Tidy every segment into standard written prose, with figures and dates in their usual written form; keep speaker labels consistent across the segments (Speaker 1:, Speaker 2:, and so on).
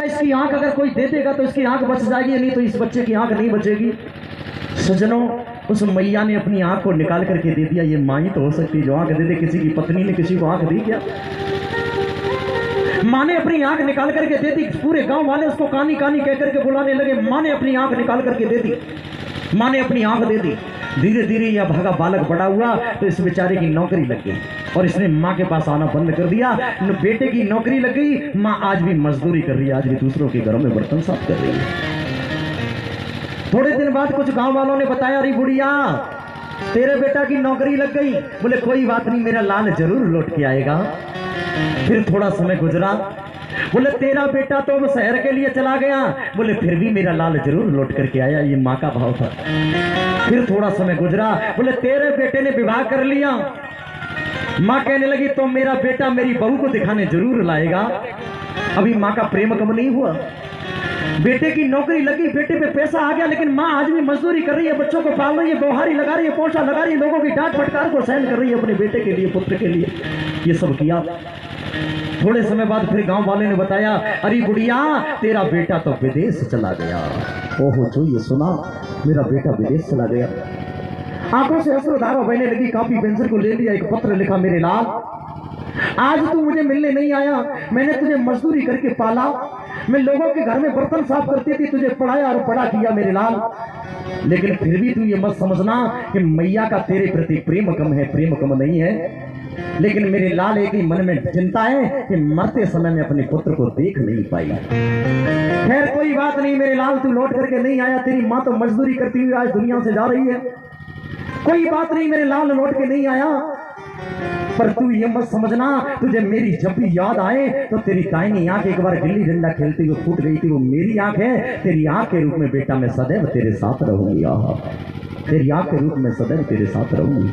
Speaker 1: इसकी आंख अगर कोई दे देगा तो इसकी आंख बच जाएगी, नहीं तो इस बच्चे की आंख नहीं बचेगी। सज्जनों, उस मैया ने अपनी आंख को निकाल करके दे दिया। ये माँ ही तो हो सकती जो आंख दे दे। किसी की पत्नी ने किसी को आंख दी क्या? माँ ने अपनी आंख निकाल करके दे दी। पूरे गांव वाले उसको कानी कानी कह करके बुलाने लगे। माँ ने अपनी आंख निकाल करके दे दी। माँ ने अपनी आंख दे दी। धीरे धीरे यह भागा बालक बड़ा हुआ तो इस बेचारे की नौकरी लग गई और इसने माँ के पास आना बंद कर दिया। बेटे की नौकरी लग गई। माँ आज भी मजदूरी कर रही है, आज भी दूसरों के घरों में बर्तन साफ कर रही है। थोड़े दिन बाद कुछ गांव वालों ने बताया, अरे बुढ़िया, तेरे बेटा की नौकरी लग गई। बोले कोई बात नहीं, मेरा लाल जरूर लौट के आएगा। फिर थोड़ा समय गुजरा। बोले तेरा बेटा तो अब शहर के लिए चला गया। बोले फिर भी मेरा लाल जरूर लौट करके आया। ये माँ का भाव था। फिर थोड़ा समय गुजरा। बोले तेरे बेटे ने विवाह कर लिया। माँ कहने लगी तो मेरा बेटा मेरी बहू को दिखाने जरूर लाएगा। अभी माँ का प्रेम कम नहीं हुआ। बेटे की नौकरी लगी, बेटे पे पैसा आ गया, लेकिन माँ आज भी मजदूरी कर रही है, बच्चों को पाल रही है, बोहारी लगा रही है, पोछा लगा रही है, लोगों की डांट फटकार को सहन कर रही है अपने बेटे के लिए, पुत्र के लिए। ये सब किया। थोड़े समय बाद फिर गांव वाले ने बताया, अरे बुढ़िया, तेरा बेटा तो विदेश चला गया। ओहो, जो ये सुना, मेरा बेटा विदेश चला गया। आंखों से अश्रुधारा बहने लगी। कॉपी पेंसिल को ले लिया, एक पत्र लिखा, मेरे लाल, आज तू मुझे मिलने नहीं आया। मैंने तुझे मजदूरी करके पाला। मैं लोगों के घर में बर्तन साफ करती थी, तुझे पढ़ाया और बड़ा किया मेरे लाल। लेकिन फिर भी तू ये मत समझना कि मैया का तेरे प्रति प्रेम कम है। प्रेम कम नहीं है, लेकिन मेरे लाल एक ही मन में चिंता है कि मरते समय में अपने पुत्र को देख नहीं पाई। खैर कोई बात नहीं मेरे लाल, तू लौट करके नहीं आया। तेरी माँ तो मजदूरी करती हुई आज दुनिया से जा रही है। कोई बात नहीं मेरे लाल, लौट के नहीं आया। पर तू ये मत समझना, तुझे मेरी जब भी याद आए तो तेरी कायनी आंख एक बार गिल्ली डंडा खेलते हुए फूट गई थी, वो मेरी आंख है। तेरी आंख के रूप में बेटा मैं सदैव तेरे साथ रहूंगी। आहा, तेरी आंख के रूप में सदैव तेरे साथ रहूंगी।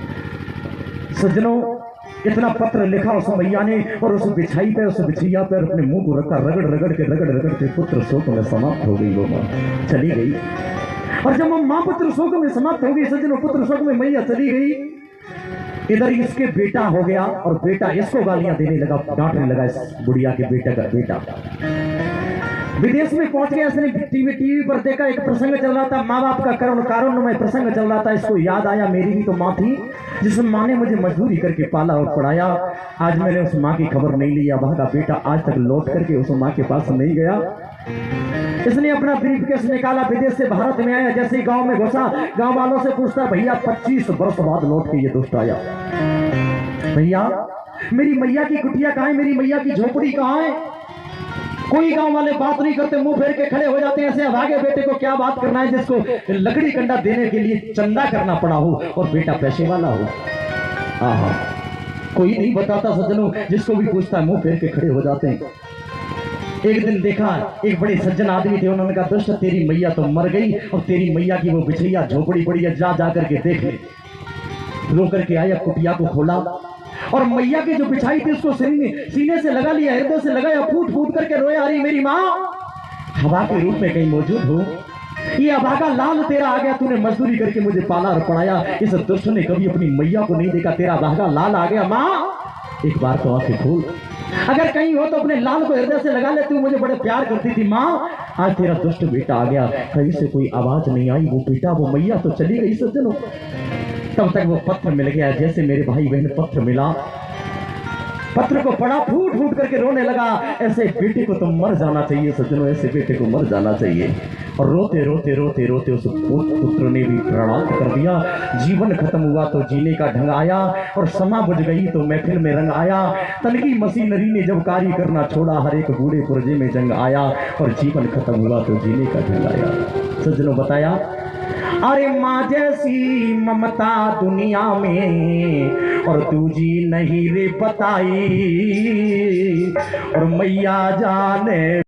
Speaker 1: सज्जनों, इतना पत्र लिखा उस मैया ने और उस बिछाई पे, उस बिछैया पर अपने मुंह को रखा। रगड़ के पुत्र शोक में समाप्त हो गई। वो माँ चली गई। और जब वो माँ पुत्र शोक में समाप्त हो गई, सज्जनों, पुत्र शोक में मैया चली गई, इधर इसके बेटा हो गया और बेटा इसको गालियां देने लगा, डांटने लगा। इस बुढ़िया के बेटे का बेटा विदेश में पहुंच गया। इसने टीवी पर देखा, एक प्रसंग चल रहा था, माँ बाप का कारुण्यमय प्रसंग चल रहा था। इसको याद आया, मेरी भी तो माँ थी जिस माँ ने मुझे मजदूरी करके पाला और पढ़ाया। आज मैंने उस माँ की खबर नहीं ली। अब का बेटा आज तक लौट करके उस माँ के पास नहीं गया। इसने अपना ब्रीफकेस निकाला, विदेश से भारत में आया। जैसे ही गांव में घुसा, गांव वालों से पूछता, भैया 25 वर्ष बाद लौट के ये दोस्त आया। भैया मेरी मैया की कुटिया कहाँ है? मेरी मैया की झोपड़ी कहाँ है? कोई गांव वाले बात नहीं करते, मुंह फेर के खड़े हो जाते हैं। ऐसे अभागे बेटे को क्या बात करना है जिसको लकड़ी कंडा देने के लिए चंदा करना पड़ा हो और बेटा पैसे वाला हो। आहा, कोई नहीं बताता सज्जनों, जिसको भी पूछता है मुंह फेर के खड़े हो जाते हैं। एक दिन देखा, एक बड़े सज्जन आदमी थे, उन्होंने कहा, दोस्त तेरी मैया तो मर गई और तेरी मैया की वो बिछैया झोपड़ी पड़ी है, जा करके देख ले। रो करके आया, कुटिया को खोला और मैया की जो बिछाई थी उसको सीने से लगा लिया, हृदय से लगाया, फूट फूट करके रोया, अरे मेरी माँ हवा के रूप में कहीं मौजूद हो। ये अभागा लाल तेरा आ गया, तूने मजदूरी करके मुझे पाला और पढ़ाया। इस दुष्ट ने कभी अपनी मैया को नहीं देखा, तेरा अभागा लाल आ गया। माँ एक बार तो आंखें खोल, अगर कहीं हो तो अपने लाल को हृदय से लगा ले, तू मुझे बड़े प्यार करती थी माँ। आज तेरा दुष्ट बेटा आ गया। कहीं से कोई आवाज नहीं आई, वो बेटा, वो मैया तो चली गई। सज्जनों, तब तक वो पत्र मिल गया। जैसे मेरे भाई बहन पत्र मिला, पत्र को पढ़ा, फूट फूट करके रोने लगा। ऐसे बेटे को तो मर जाना चाहिए सज्जनों, ऐसे बेटे को मर जाना चाहिए। और रोते रोते रोते रोते उस पुत्र ने भी प्राणांत कर दिया। जीवन खत्म हुआ तो जीने का ढंग आया और समा बुझ गई तो महफिल में रंग आया। तन की मशीनरी ने जब कार्य करना छोड़ा, हर एक बूढ़े पुरजे में जंग आया और जीवन खत्म हुआ तो जीने का ढंग आया। सज्जनों, बताया, अरे माँ जैसी ममता दुनिया में और दूजी नहीं रे बताई, और मैया जाने